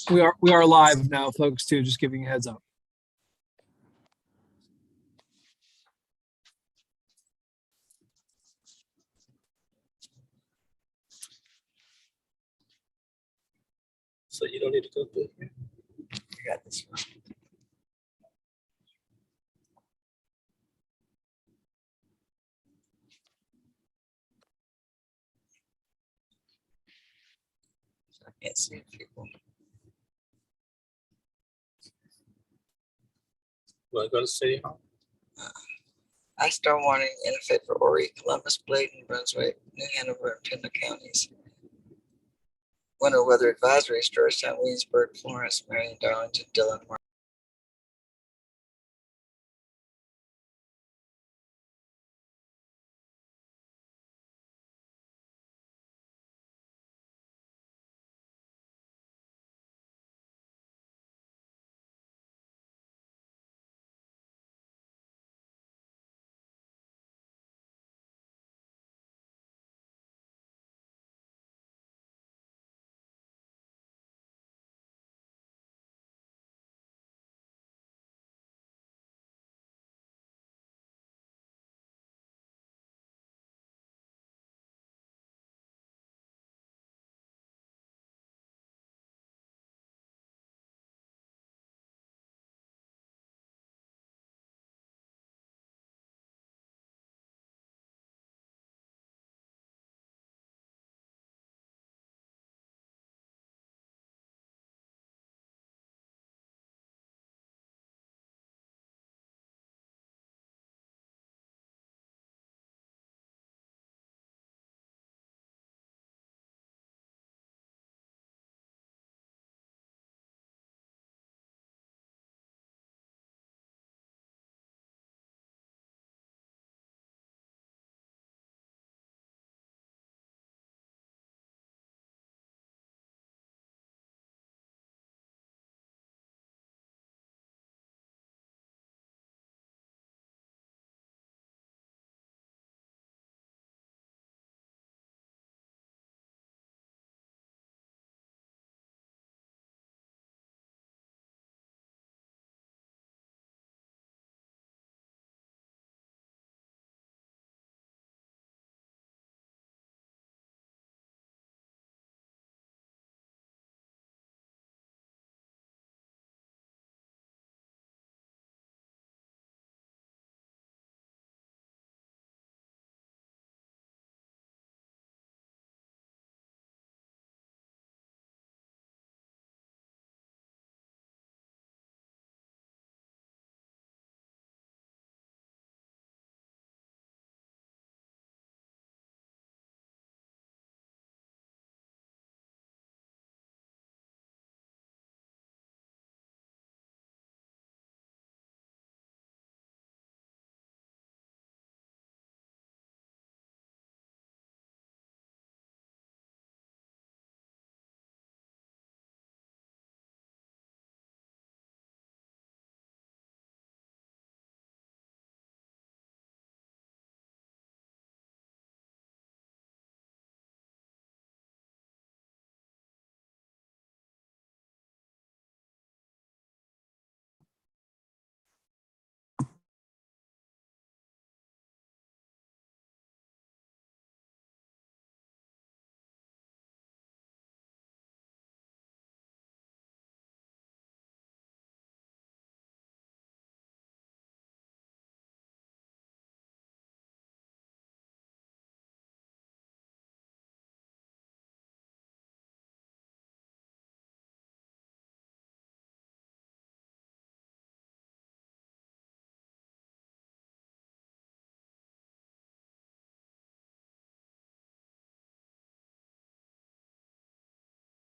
We are live now, folks, too, just giving you a heads up. So you don't need to go through it. I got this one. I can't see people. Want to go to City Hall? I start wanting in effect for Horry, Columbus, Bladen, Brunswick, New Hanover, and Pender counties. Winter weather advisory: Georgetown, Williamsburg, Florence, Marion, Darlington, Dillon, Mark.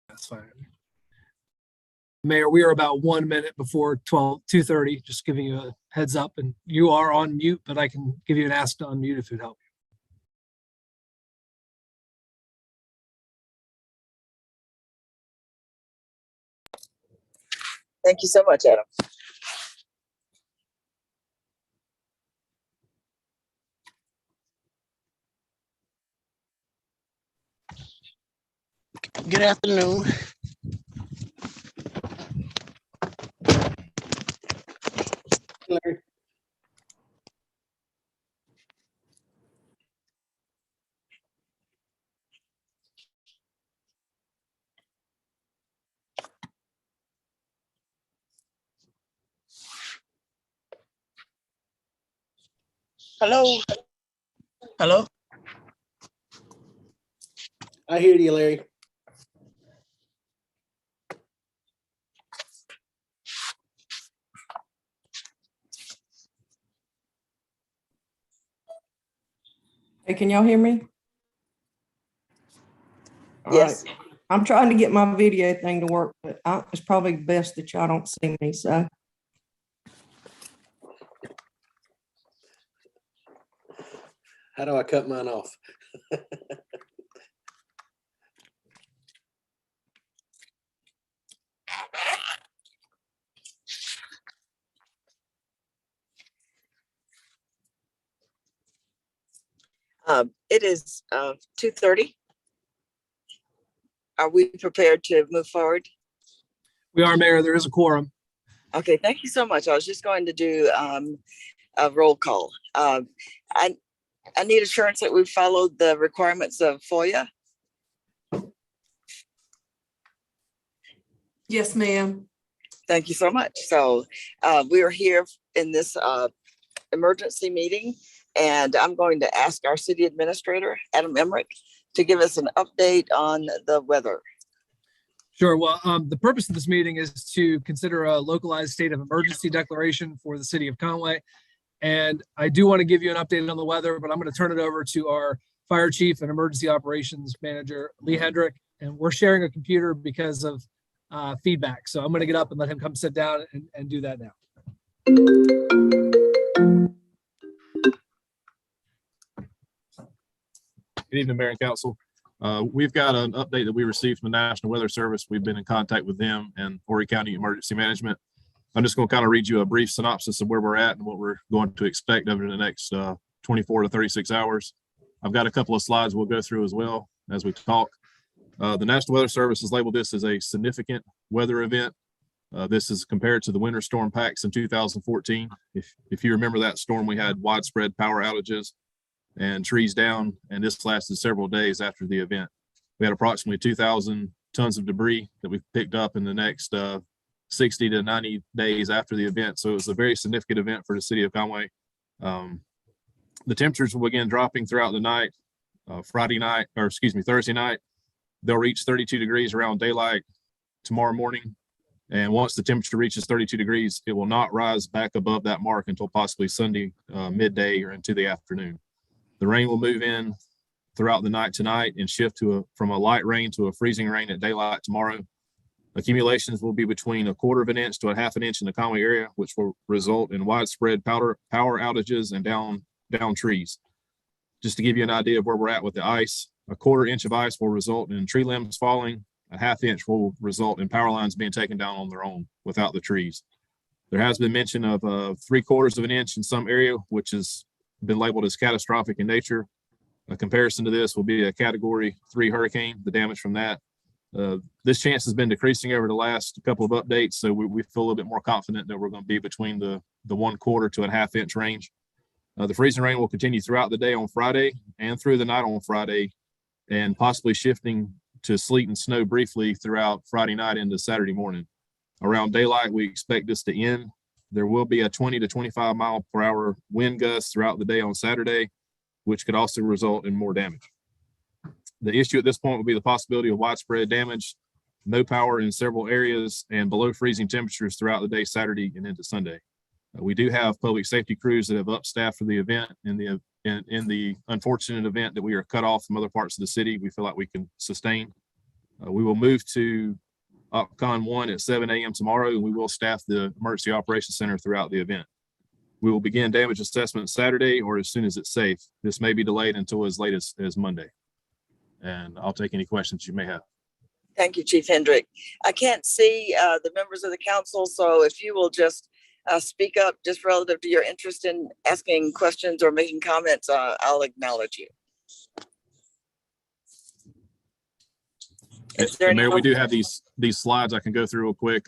That's fine. Mayor, we are about 1 minute before 2:30, just giving you a heads up, and you are on mute, but I can give you an ask to unmute if it helps. Thank you so much, Adam. Good afternoon. Hello. Hello? I hear you, Larry. Hey, can y'all hear me? All Yes. right. I'm trying to get my video thing to work, but it's probably best that y'all don't see me, so. How do I cut mine off? It is 2:30. Are we prepared to move forward? We are, Mayor. There is a quorum. Okay, thank you so much. I was just going to do a roll call. I need assurance that we followed the requirements of FOIA. Yes, ma'am. Thank you so much. So we are here in this emergency meeting, and I'm going to ask our city administrator, Adam Emmerich, to give us an update on the weather. Sure. Well, the purpose of this meeting is to consider a localized state of emergency declaration for the city of Conway. And I do want to give you an update on the weather, but I'm going to turn it over to our fire chief and emergency operations manager, Lee Hendrick. And we're sharing a computer because of feedback. So I'm going to get up and let him come sit down and do that now. Good evening, Mayor and Council. We've got an update that we received from the National Weather Service. We've been in contact with them and Horry County Emergency Management. I'm just going to kind of read you a brief synopsis of where we're at and what we're going to expect over the next 24 to 36 hours. I've got a couple of slides we'll go through as well as we talk. The National Weather Service has labeled this as a significant weather event. This is compared to the winter storm Pax in 2014. If you remember that storm, we had widespread power outages and trees down, and this lasted several days after the event. We had approximately 2,000 tons of debris that we picked up in the next 60 to 90 days after the event. So it was a very significant event for the city of Conway. The temperatures will begin dropping throughout the night. Thursday night, they'll reach 32 degrees around daylight tomorrow morning. And once the temperature reaches 32 degrees, it will not rise back above that mark until possibly Sunday midday or into the afternoon. The rain will move in throughout the night tonight and shift from a light rain to a freezing rain at daylight tomorrow. Accumulations will be between 1/4 inch to 1/2 inch in the Conway area, which will result in widespread power outages and down trees. Just to give you an idea of where we're at with the ice, 1/4 inch of ice will result in tree limbs falling. 1/2 inch will result in power lines being taken down on their own without the trees. There has been mention of 3/4 inch in some area, which has been labeled as catastrophic in nature. A comparison to this will be a Category 3 hurricane, the damage from that. This chance has been decreasing over the last couple of updates, so we feel a little bit more confident that we're going to be between the 1/4 to 1/2 inch range. The freezing rain will continue throughout the day on Friday and through the night on Friday, and possibly shifting to sleet and snow briefly throughout Friday night into Saturday morning. Around daylight, we expect this to end. There will be a 20 to 25 mile per hour wind gust throughout the day on Saturday, which could also result in more damage. The issue at this point will be the possibility of widespread damage, no power in several areas, and below freezing temperatures throughout the day, Saturday and into Sunday. We do have public safety crews that have upstaffed for the event. In the unfortunate event that we are cut off from other parts of the city, we feel like we can sustain. We will move to OpCon 1 at 7 a.m. tomorrow, and we will staff the Emergency Operations Center throughout the event. We will begin damage assessment Saturday or as soon as it's safe. This may be delayed until as late as Monday. And I'll take any questions you may have. Thank you, Chief Hendrick. I can't see the members of the council, so if you will just speak up just relative to your interest in asking questions or making comments, I'll acknowledge you. Mayor, we do have these slides I can go through real quick.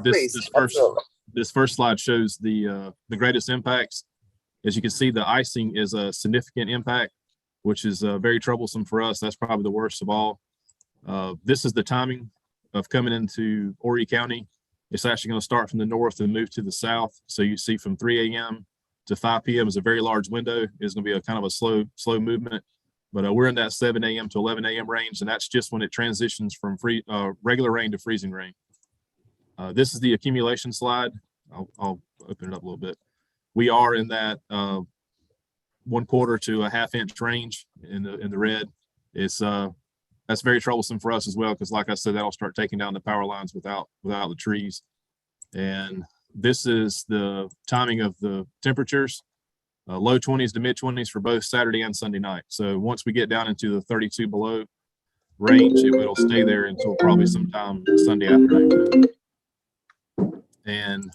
This first slide shows the greatest impacts. As you can see, the icing is a significant impact, which is very troublesome for us. That's probably the worst of all. This is the timing of coming into Horry County. It's actually going to start from the north and move to the south. So you see from 3 a.m. to 5 p.m. is a very large window. It's going to be a kind of a slow movement, but we're in that 7 a.m. to 11 a.m. range, and that's just when it transitions from regular rain to freezing rain. This is the accumulation slide. I'll open it up a little bit. We are in that 1/4 to a ½ inch range in the red. It's that's very troublesome for us as well, because like I said, that'll start taking down the power lines without the trees. And this is the timing of the temperatures, low 20s to mid 20s for both Saturday and Sunday night. So once we get down into the 32 below range, it'll stay there until probably sometime Sunday afternoon. And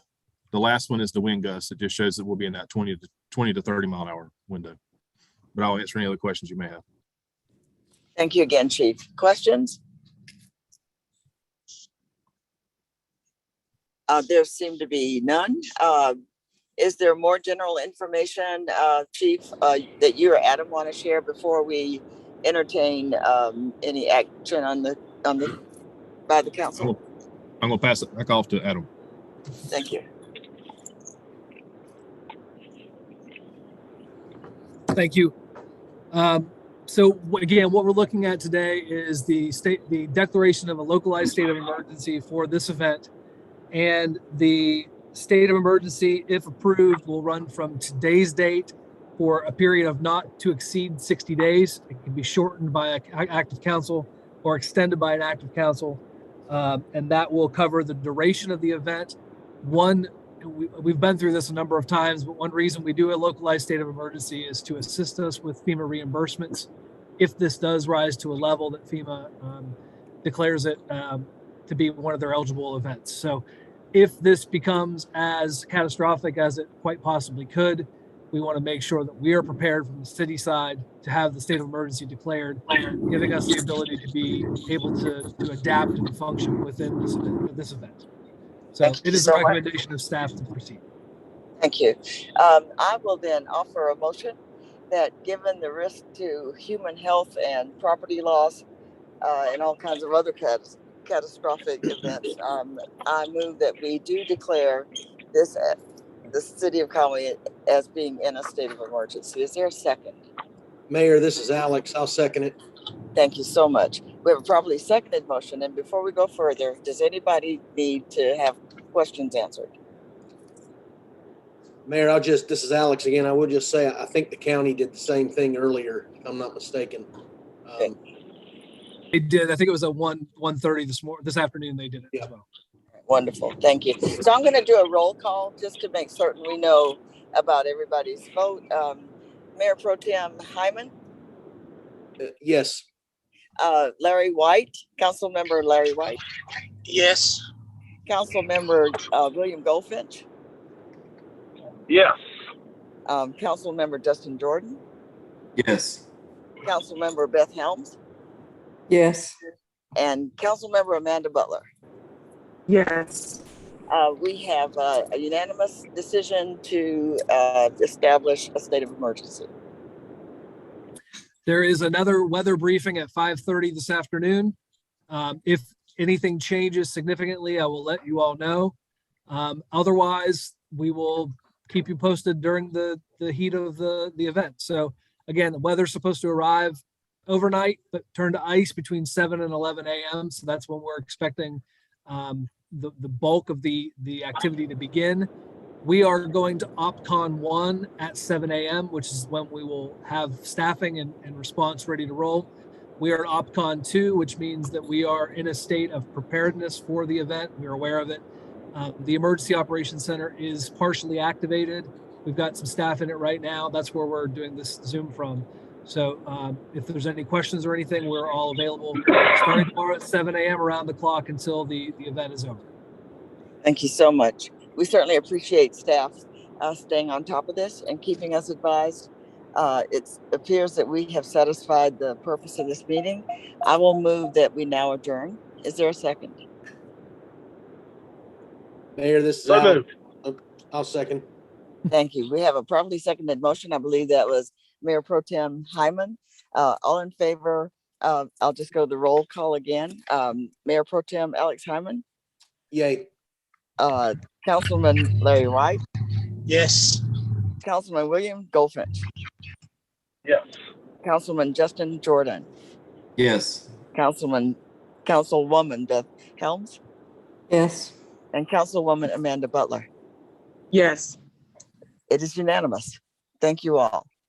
the last one is the wind gust. It just shows that we'll be in that 20 to 30 mile an hour window. But I'll answer any other questions you may have. Thank you again, Chief. Questions? There seem to be none. Is there more general information, Chief, that you or Adam want to share before we entertain any action by the council? I'm going to pass it back off to Adam. Thank you. Thank you. So again, what we're looking at today is the declaration of a localized state of emergency for this event. And the state of emergency, if approved, will run from today's date for a period of not to exceed 60 days. It can be shortened by an act of council or extended by an act of council. And that will cover the duration of the event. We've been through this a number of times, but one reason we do a localized state of emergency is to assist us with FEMA reimbursements if this does rise to a level that FEMA declares it to be one of their eligible events. So if this becomes as catastrophic as it quite possibly could, we want to make sure that we are prepared from the city side to have the state of emergency declared, giving us the ability to be able to adapt and function within this event. So it is a recommendation of staff to proceed. Thank you. I will then offer a motion that, given the risk to human health and property loss and all kinds of other catastrophic events, I move that we do declare the city of Conway as being in a state of emergency. Is there a second? Mayor, this is Alex. I'll second it. Thank you so much. We have a properly seconded motion. And before we go further, does anybody need to have questions answered? Mayor, this is Alex again. I will just say, I think the county did the same thing earlier, if I'm not mistaken. Okay. They did. I think it was at 1:30 this afternoon. They did it as well. Wonderful. Thank you. So I'm going to do a roll call just to make certain we know about everybody's vote. Mayor Pro Tem Hyman? Yes. Larry White, Council Member Larry White. Yes. Council Member William Goldfinch. Yes. Council Member Justin Jordan. Yes. Council Member Beth Helms. Yes. And Council Member Amanda Butler. Yes. We have a unanimous decision to establish a state of emergency. There is another weather briefing at 5:30 this afternoon. If anything changes significantly, I will let you all know. Otherwise, we will keep you posted during the heat of the event. So again, the weather's supposed to arrive overnight, but turn to ice between 7 and 11 a.m. So that's when we're expecting the bulk of the activity to begin. We are going to OpCon 1 at 7 a.m., which is when we will have staffing and response ready to roll. We are at OpCon 2, which means that we are in a state of preparedness for the event. We're aware of it. The Emergency Operations Center is partially activated. We've got some staff in it right now. That's where we're doing this Zoom from. So if there's any questions or anything, we're all available starting tomorrow at 7 a.m. around the clock until the event is over. Thank you so much. We certainly appreciate staff staying on top of this and keeping us advised. It appears that we have satisfied the purpose of this meeting. I will move that we now adjourn. Is there a second? Mayor, this is So Alex. moved. I'll second. Thank you. We have a properly seconded motion. I believe that was Mayor Pro Tem Hyman. All in favor, I'll just go the roll call again. Mayor Pro Tem Alex Hyman. Yay. Councilman Larry White. Yes. Councilman William Goldfinch, Yes. Councilman Justin Jordan, Yes. Councilwoman Beth Helms, Yes. and Councilwoman Amanda Butler. Yes. It is unanimous. Thank you all.